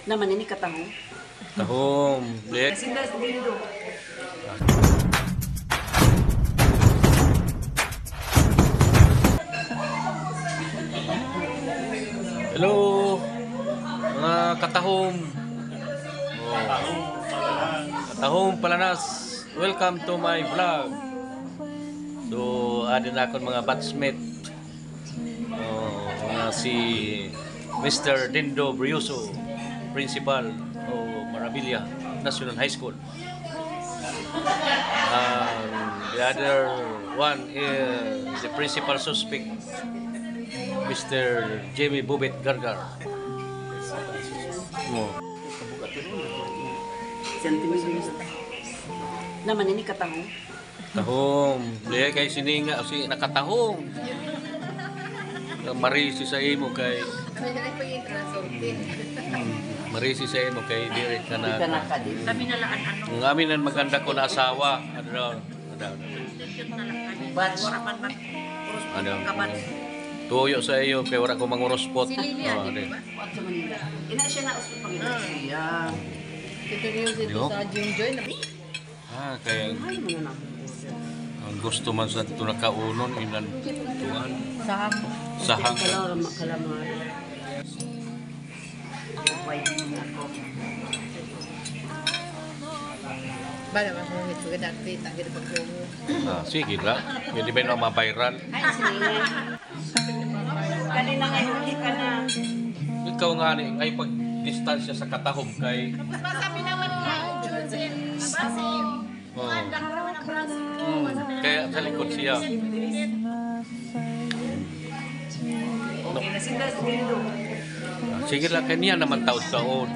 Naman ini katahong. Tahong. Sindas dindo. Hello, mga katahong. Katahong Palanas. Welcome to my vlog. So, adin akong mga batchmate. Si Mr. Dindo Brioso, Principal o Marabilia National High School. The other one is the principal suspect, Mr. Jamie Bubet Gargar. Naman ini katahong. Tahong. Daya kay sininga si nakatahong. Marisi sa imo kay Marisi sa imo kay dire ka na. Kami na laan ano. Ang amin ang maganda ko na asawa. Ano daw? Batch. Ano? Tuyo sa iyo kay wala ko mangurospot. Si Lilia, di ba? Sa Manila. Ina siya na usap Panginoon siya. Ito rin dito sa Junjoy na. Kay Ay, mga na. ang gusto man sa ito nakaunon inan tuan. Saham. Sahang. Kalamar. Wait, ako. Ba naman kung ito ka nakita, kita pag-tungo. Sige lang. Pwede ba na ma-viral? Ay, sige. Kanina ngayon, hindi ka na. Ikaw nga ni, ay pag-distansya sa katahom kay... Masabi naman niya, Junsin, Basim, magandang naman ang Basim. Kaya sa likod siya. Okay na sindas dindo. Sige lang, kanya naman taon-taon.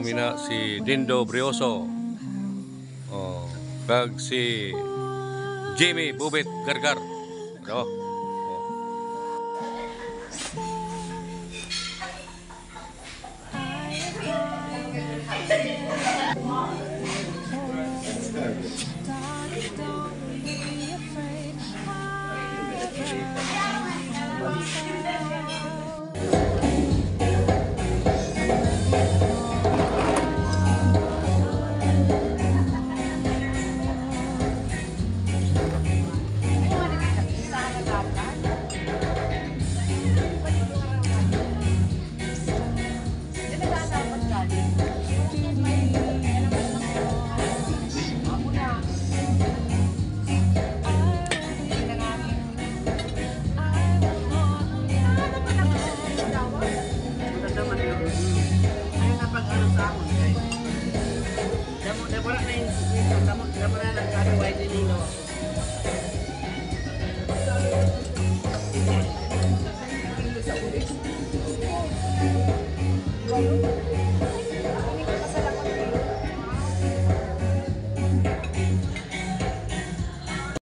Mina si Dindo Brioso. Kag si Jamie Bubet Gargar.